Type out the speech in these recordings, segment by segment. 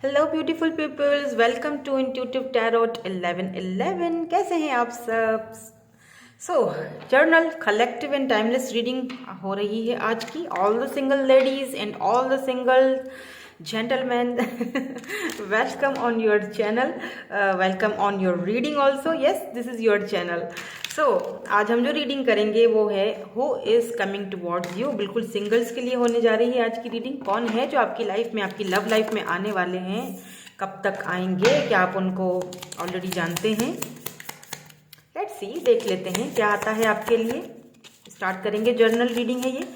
Hello beautiful peoples, welcome to intuitive tarot 1111। कैसे हैं आप सब? General collective and timeless reading हो रही है आज की। All the single ladies and all the single gentlemen, welcome on your channel, welcome on your reading also. Yes, this is your channel. आज हम जो रीडिंग करेंगे वो है who is coming towards you. बिल्कुल सिंगल्स के लिए होने जा रही है आज की रीडिंग। कौन है जो आपकी लाइफ में, आपकी लव लाइफ में आने वाले हैं, कब तक आएंगे, क्या आप उनको ऑलरेडी जानते हैं? लेट्स सी, देख लेते हैं क्या आता है आपके लिए। स्टार्ट करेंगे। जर्नल रीडिंग है ये,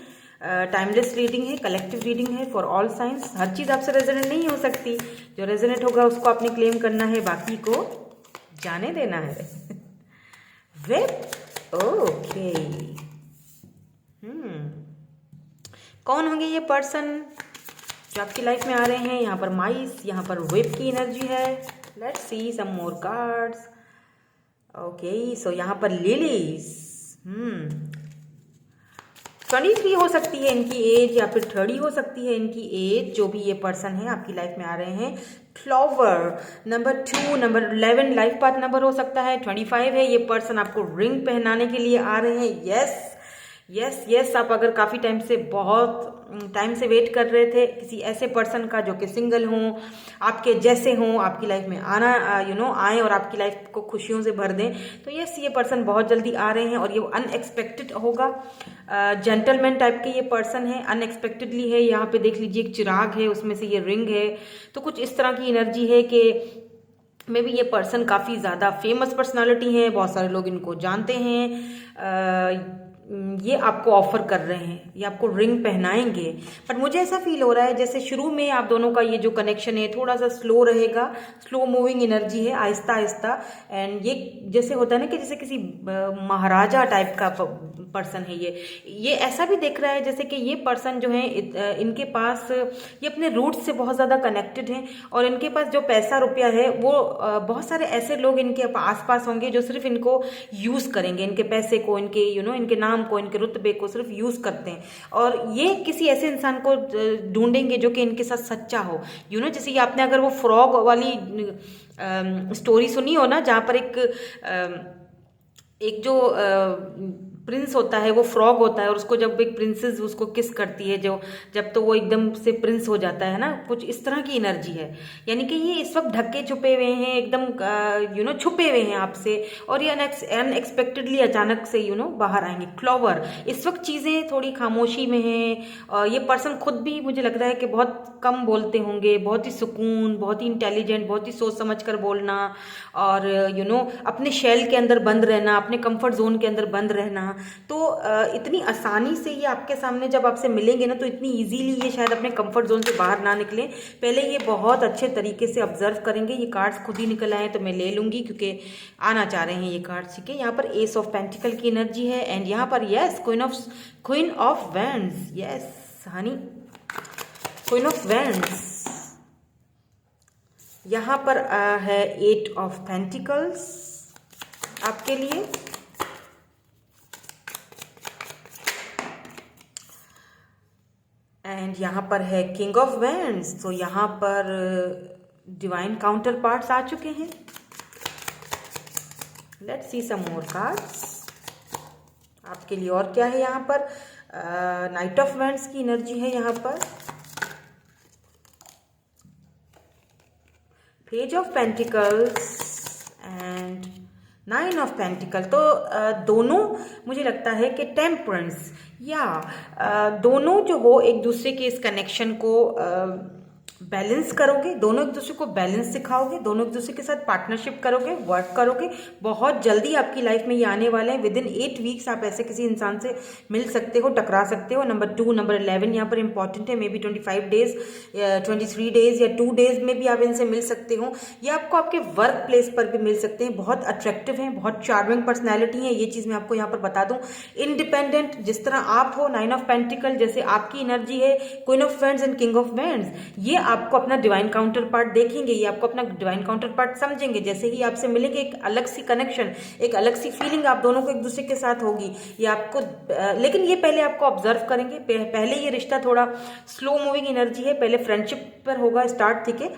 टाइमलेस रीडिंग है, कलेक्टिव रीडिंग है फॉर ऑल साइंस। हर चीज़ आपसे रेजोनेट नहीं हो सकती, जो रेजोनेट होगा उसको आपने क्लेम करना है, बाकी को जाने देना है। Web okay. कौन होंगे ये पर्सन जो आपकी लाइफ में आ रहे हैं? यहाँ पर माइस, यहाँ पर वेब की एनर्जी है। Let's see some more cards. Okay, so यहाँ पर लिलीज। 23 हो सकती है इनकी एज, या फिर 30 हो सकती है इनकी एज। जो भी ये पर्सन है आपकी लाइफ में आ रहे हैं। Flower number 2, number 11 life path number हो सकता है। 25 है ये पर्सन आपको रिंग पहनाने के लिए आ रहे हैं। यस यस यस, आप अगर काफ़ी टाइम से, बहुत टाइम से वेट कर रहे थे किसी ऐसे पर्सन का जो कि सिंगल हों, आपके जैसे हों, आपकी लाइफ में आना आए और आपकी लाइफ को खुशियों से भर दें, तो यस, ये पर्सन बहुत जल्दी आ रहे हैं और ये अनएक्सपेक्टेड होगा। जेंटलमैन टाइप के ये पर्सन है, अनएक्सपेक्टेडली है। यहाँ पे देख लीजिए एक चिराग है, उसमें से ये रिंग है, तो कुछ इस तरह की एनर्जी है कि मे बी ये पर्सन काफ़ी ज़्यादा फेमस पर्सनालिटी है, बहुत सारे लोग इनको जानते हैं। ये आपको ऑफर कर रहे हैं, ये आपको रिंग पहनाएंगे। बट मुझे ऐसा फील हो रहा है जैसे शुरू में आप दोनों का ये जो कनेक्शन है थोड़ा सा स्लो रहेगा, स्लो मूविंग एनर्जी है, आहिस्ता आहिस्ता। एंड ये जैसे होता है ना कि जैसे किसी महाराजा टाइप का पर्सन है ये ऐसा भी दिख रहा है जैसे कि ये पर्सन जो है इनके पास, ये अपने रूट से बहुत ज़्यादा कनेक्टेड हैं और इनके पास जो पैसा रुपया है वो बहुत सारे ऐसे लोग इनके आसपास होंगे जो सिर्फ इनको यूज़ करेंगे, इनके पैसे को, इनके इनके नाम को, इनके रुतबे को सिर्फ यूज़ करते हैं। और ये किसी ऐसे इंसान को ढूंढेंगे जो कि इनके साथ सच्चा हो। जैसे ये आपने अगर वो फ्रॉग वाली स्टोरी सुनी हो ना, जहाँ पर एक जो प्रिंस होता है वो फ्रॉग होता है और उसको जब एक प्रिंसेस उसको किस करती है, जो जब तो वो एकदम से प्रिंस हो जाता है ना, कुछ इस तरह की एनर्जी है। यानी कि ये इस वक्त ढके छुपे हुए हैं, एकदम छुपे हुए हैं आपसे, और ये अनएक्सपेक्टेडली अचानक से बाहर आएंगे। फ्लावर, इस वक्त चीज़ें थोड़ी खामोशी में हैं। ये पर्सन खुद भी मुझे लग रहा है कि बहुत कम बोलते होंगे, बहुत ही सुकून, बहुत ही इंटेलिजेंट, बहुत ही सोच समझ कर बोलना, और अपने शेल के अंदर बंद रहना, अपने कंफर्ट जोन के अंदर बंद रहना। तो इतनी आसानी से ये आपके सामने जब आपसे मिलेंगे ना, तो इतनी इजीली ये शायद अपने कंफर्ट जोन से बाहर ना निकलें। पहले ये बहुत अच्छे तरीके से ऑब्जर्व करेंगे। ये कार्ड्स खुद ही निकल आए तो मैं ले लूँगी क्योंकि आना चाह रहे हैं ये कार्ड्स, ठीक है। यहाँ पर एस ऑफ पेंटिकल की एनर्जी है, एंड यहाँ पर yes queen of wands. Yes Honey, queen of wands. यहाँ पर है 8 ऑफ पेंटिकल्स आपके लिए। एंड यहाँ पर है किंग ऑफ वैंड्स। तो यहाँ पर डिवाइन काउंटर पार्ट्स आ चुके हैं। Let's see some more cards आपके लिए। और क्या है यहाँ पर? नाइट ऑफ वैंड्स की एनर्जी है यहाँ पर। Page of pentacles and 9 of pentacle. तो दोनों मुझे लगता है कि टेम्परेंस, या दोनों जो हो एक दूसरे के इस कनेक्शन को बैलेंस करोगे, दोनों एक दूसरे को बैलेंस सिखाओगे, दोनों एक दूसरे के साथ पार्टनरशिप करोगे, वर्क करोगे। बहुत जल्दी आपकी लाइफ में ये आने वाले हैं। विदिन 8 वीक्स आप ऐसे किसी इंसान से मिल सकते हो, टकरा सकते हो। नंबर 2, नंबर 11 यहाँ पर इंपॉर्टेंट है। मे बी 25 डेज, 23 डेज या 2 डेज में भी आप इनसे मिल सकते हो, या आपको आपके वर्क प्लेस पर भी मिल सकते हैं। बहुत अट्रैक्टिव हैं, बहुत चार्मिंग पर्सनैलिटी है, ये चीज़ मैं आपको यहाँ पर बता दूँ। इंडिपेंडेंट जिस तरह आप हो, 9 ऑफ पेंटिकल जैसे आपकी एनर्जी है, queen of wands and king of wands, ये आपको अपना डिवाइन काउंटर पार्ट देखेंगे, ये आपको अपना डिवाइन काउंटर पार्ट समझेंगे। जैसे ही आपसे मिलेंगे एक अलग सी कनेक्शन, एक अलग सी फीलिंग आप दोनों को एक दूसरे के साथ होगी। ये आपको लेकिन ये पहले आपको ऑब्जर्व करेंगे। पहले ये रिश्ता थोड़ा स्लो मूविंग एनर्जी है, पहले फ्रेंडशिप पर होगा स्टार्ट, ठीक है।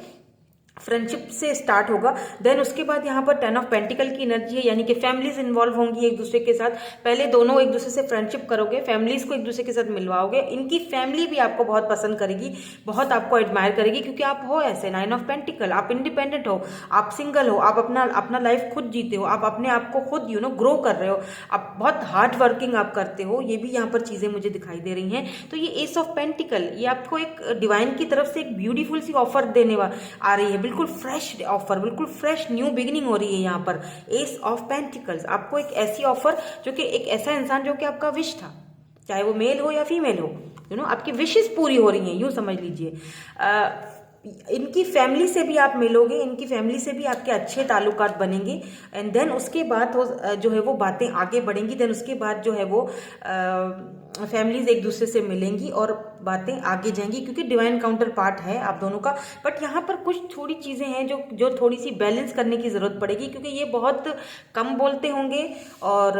फ्रेंडशिप से स्टार्ट होगा। देन उसके बाद यहाँ पर 10 ऑफ पेंटिकल की एनर्जी है, यानी कि फैमिलीज इन्वॉल्व होंगी एक दूसरे के साथ। पहले दोनों एक दूसरे से फ्रेंडशिप करोगे, फैमिलीज को एक दूसरे के साथ मिलवाओगे। इनकी फैमिली भी आपको बहुत पसंद करेगी, बहुत आपको एडमायर करेगी, क्योंकि आप हो ऐसे 9 ऑफ पेंटिकल, आप इंडिपेंडेंट हो, आप सिंगल हो, आप अपना लाइफ खुद जीते हो, आप अपने आप को खुद ग्रो कर रहे हो, आप बहुत हार्ड वर्किंग आप करते हो। ये भी यहाँ पर चीज़ें मुझे दिखाई दे रही हैं। तो ये एस ऑफ पेंटिकल, ये आपको एक डिवाइन की तरफ से एक ब्यूटीफुल सी ऑफर देने आ रही है, बिल्कुल फ्रेश ऑफर, बिल्कुल फ्रेश न्यू बिगिनिंग हो रही है यहाँ पर। एस ऑफ पेंटिकल्स आपको एक ऐसी ऑफर, जो कि एक ऐसा इंसान जो कि आपका विश था, चाहे वो मेल हो या फीमेल हो, आपकी विशेस पूरी हो रही हैं, यूं समझ लीजिए। इनकी फैमिली से भी आप मिलोगे, इनकी फैमिली से भी आपके अच्छे ताल्लुकात बनेंगे। एंड देन उसके बाद जो है वो बातें आगे बढ़ेंगी। देन उसके बाद जो है वो फैमिलीज एक दूसरे से मिलेंगी और बातें आगे जाएंगी, क्योंकि डिवाइन काउंटर पार्ट है आप दोनों का। बट यहाँ पर कुछ थोड़ी चीज़ें हैं जो थोड़ी सी बैलेंस करने की ज़रूरत पड़ेगी, क्योंकि ये बहुत कम बोलते होंगे। और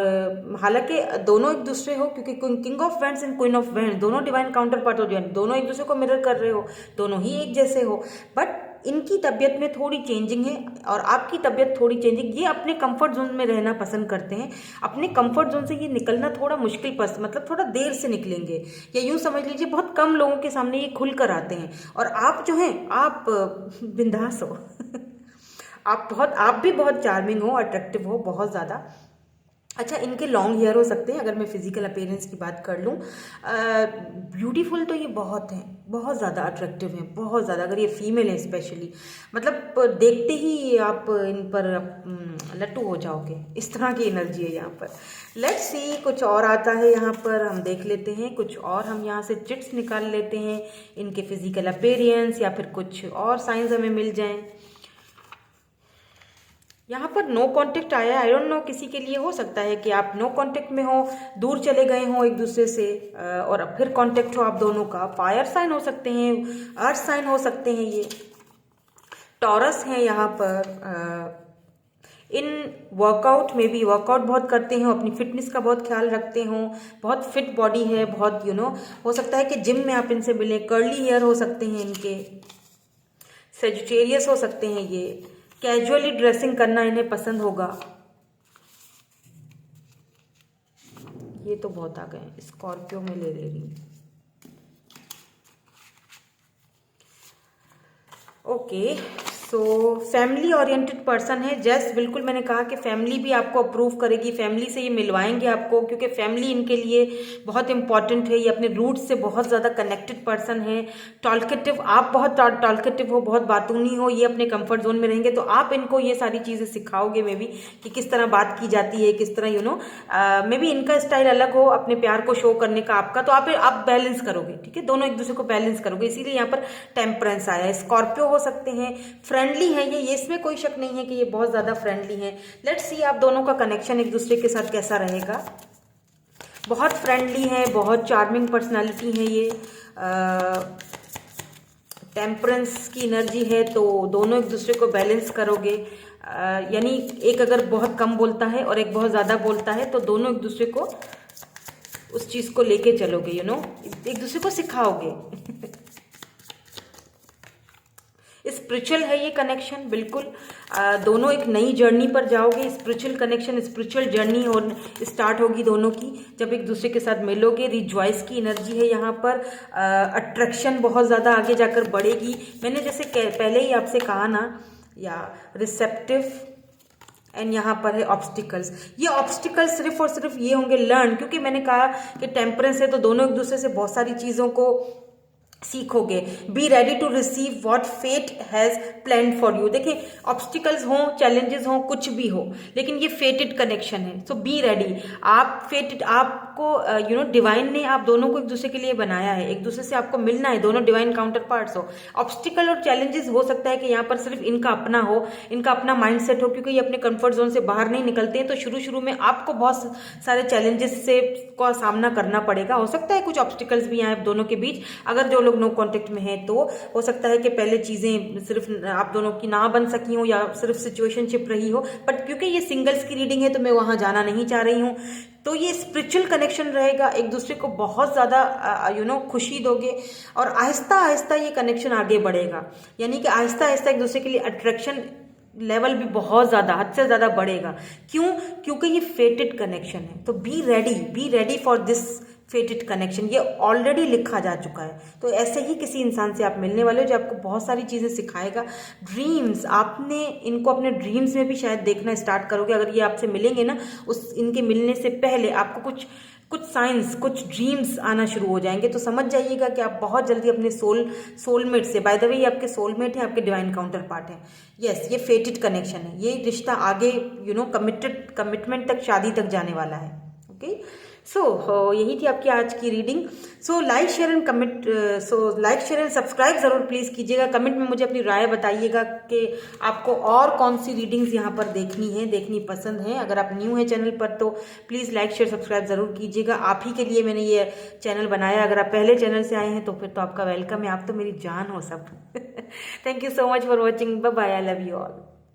हालांकि दोनों एक दूसरे हो, क्योंकि king of wands and queen of wands दोनों डिवाइन काउंटर पार्ट हो जाए, दोनों एक दूसरे को मिरर कर रहे हो, दोनों ही एक जैसे हो। बट इनकी तबीयत में थोड़ी चेंजिंग है और आपकी तबीयत थोड़ी चेंजिंग। ये अपने कंफर्ट जोन में रहना पसंद करते हैं, अपने कंफर्ट जोन से ये निकलना थोड़ा मुश्किल मतलब थोड़ा देर से निकलेंगे, या यूं समझ लीजिए बहुत कम लोगों के सामने ये खुल कर आते हैं। और आप जो हैं, आप बिंदास हो आप भी बहुत चार्मिंग हो, अट्रैक्टिव हो, बहुत ज़्यादा। अच्छा, इनके लॉन्ग हेयर हो सकते हैं। अगर मैं फिजिकल अपीयरेंस की बात कर लूँ, ब्यूटीफुल तो ये बहुत हैं, बहुत ज़्यादा अट्रैक्टिव हैं, बहुत ज़्यादा। अगर ये फीमेल है स्पेशली, मतलब देखते ही आप इन पर लट्टू हो जाओगे, इस तरह की एनर्जी है यहाँ पर। लेट्स सी कुछ और आता है यहाँ पर, हम देख लेते हैं कुछ और। हम यहाँ से चिट्स निकाल लेते हैं, इनके फिजिकल अपीयरेंस या फिर कुछ और साइंस हमें मिल जाएं। यहाँ पर नो कांटेक्ट आया है। आई डोंट नो, किसी के लिए हो सकता है कि आप नो कांटेक्ट में हो, दूर चले गए हो एक दूसरे से, और फिर कांटेक्ट हो आप दोनों का। फायर साइन हो सकते हैं, अर्थ साइन हो सकते हैं, ये टॉरस हैं यहाँ पर। इन वर्कआउट में भी वर्कआउट बहुत करते हो, अपनी फिटनेस का बहुत ख्याल रखते हो, बहुत फिट बॉडी है, बहुत हो सकता है कि जिम में आप इनसे मिलें। कर्ली हेयर हो सकते हैं इनके, सेजिटेरियस हो सकते हैं ये, कैजुअली ड्रेसिंग करना इन्हें पसंद होगा। ये तो बहुत आ गए, स्कॉर्पियो में ले रही हूँ। Okay, so family oriented person है। जस्ट बिल्कुल मैंने कहा कि फैमिली भी आपको अप्रूव करेगी, फैमिली से ये मिलवाएंगे आपको, क्योंकि फैमिली इनके लिए बहुत इंपॉर्टेंट है। ये अपने रूट से बहुत ज़्यादा कनेक्टेड पर्सन है। टॉल्केटिव, आप बहुत टॉल्केटिव हो, बहुत बातूनी हो, ये अपने कंफर्ट जोन में रहेंगे। तो आप इनको ये सारी चीज़ें सिखाओगे मे बी, कि किस तरह बात की जाती है, किस तरह मे बी इनका स्टाइल अलग हो अपने प्यार को शो करने का, आपका। तो आप बैलेंस करोगे, ठीक है, दोनों एक दूसरे को बैलेंस करोगे, इसीलिए यहाँ पर टेम्परेंस आया है। स्कॉर्पियो हो सकते हैं, फ्रेंडली है ये इसमें कोई शक नहीं है कि ये बहुत ज़्यादा फ्रेंडली है। लेट्स सी आप दोनों का कनेक्शन एक दूसरे के साथ कैसा रहेगा। बहुत फ्रेंडली है, बहुत चार्मिंग पर्सनालिटी है ये। टेम्परेंस की एनर्जी है, तो दोनों एक दूसरे को बैलेंस करोगे। यानी एक अगर बहुत कम बोलता है और एक बहुत ज़्यादा बोलता है, तो दोनों एक दूसरे को उस चीज़ को लेके चलोगे, एक दूसरे को सिखाओगे। स्पिरिचुअल है ये कनेक्शन, बिल्कुल। दोनों एक नई जर्नी पर जाओगे। Spiritual connection, spiritual journey start होगी दोनों की जब एक दूसरे के साथ मिलोगे। रिजॉइस की एनर्जी है यहाँ पर। अट्रैक्शन बहुत ज़्यादा आगे जाकर बढ़ेगी। मैंने जैसे पहले ही आपसे कहा ना, या रिसेप्टिव, एंड यहाँ पर है ऑब्स्टिकल्स। ये ऑब्स्टिकल्स सिर्फ और सिर्फ ये होंगे लर्न, क्योंकि मैंने कहा कि टेम्परेंस है, तो दोनों एक दूसरे से बहुत सारी चीज़ों को सीखोगे। Be ready to receive what fate has plan for you. देखिए, ऑब्स्टिकल्स हों, चैलेंजेस हों, कुछ भी हो, लेकिन ये फेटेड कनेक्शन है। So be ready. आप फेटेड, आपको डिवाइन ने आप दोनों को एक दूसरे के लिए बनाया है, एक दूसरे से आपको मिलना है, दोनों डिवाइन काउंटर पार्ट्स हो। ऑब्स्टिकल और चैलेंजेस हो सकता है कि यहाँ पर सिर्फ इनका अपना हो, इनका अपना माइंडसेट हो, क्योंकि ये अपने कंफर्ट जोन से बाहर नहीं निकलते हैं। तो शुरू में आपको बहुत सारे चैलेंजेस से का सामना करना पड़ेगा। हो सकता है कुछ ऑब्स्टिकल्स भी आए दोनों के बीच। अगर जो लोग नो कांटेक्ट में है, तो हो सकता है कि पहले चीजें सिर्फ आप दोनों की ना बन सकी हो, या सिर्फ सिचुएशनशिप रही हो। बट क्योंकि ये सिंगल्स की रीडिंग है, तो मैं वहां जाना नहीं चाह रही हूँ। तो ये स्पिरिचुअल कनेक्शन रहेगा, एक दूसरे को बहुत ज़्यादा खुशी दोगे और आहिस्ता आहिस्ता ये कनेक्शन आगे बढ़ेगा, यानी कि आहिस्ता आहिस्ता एक दूसरे के लिए अट्रैक्शन लेवल भी बहुत ज़्यादा, हद से ज़्यादा बढ़ेगा। क्यों? क्योंकि ये फेटेड कनेक्शन है। तो be ready for this फेटेड connection, ये ऑलरेडी लिखा जा चुका है। तो ऐसे ही किसी इंसान से आप मिलने वाले हो जो आपको बहुत सारी चीज़ें सिखाएगा। ड्रीम्स, आपने इनको अपने ड्रीम्स में भी शायद देखना स्टार्ट करोगे। अगर ये आपसे मिलेंगे ना, इनके मिलने से पहले आपको कुछ साइंस, कुछ ड्रीम्स आना शुरू हो जाएंगे। तो समझ जाइएगा कि आप बहुत जल्दी अपने सोलमेट से, बाय द वे ये आपके सोलमेट है, आपके डिवाइन काउंटर पार्ट है। यस, ये फेटेड कनेक्शन है। ये रिश्ता आगे कमिटमेंट तक, शादी तक जाने वाला है। ओके, सो यही थी आपकी आज की reading. So like share and subscribe ज़रूर प्लीज़ कीजिएगा। कमेंट में मुझे अपनी राय बताइएगा कि आपको और कौन सी रीडिंग्स यहाँ पर देखनी पसंद है। अगर आप न्यू हैं चैनल पर तो प्लीज़ लाइक शेयर सब्सक्राइब ज़रूर कीजिएगा। आप ही के लिए मैंने ये चैनल बनाया। अगर आप पहले चैनल से आए हैं तो फिर तो आपका वेलकम है, आप तो मेरी जान हो सब। Thank you so much for watching, bye bye, I love you all.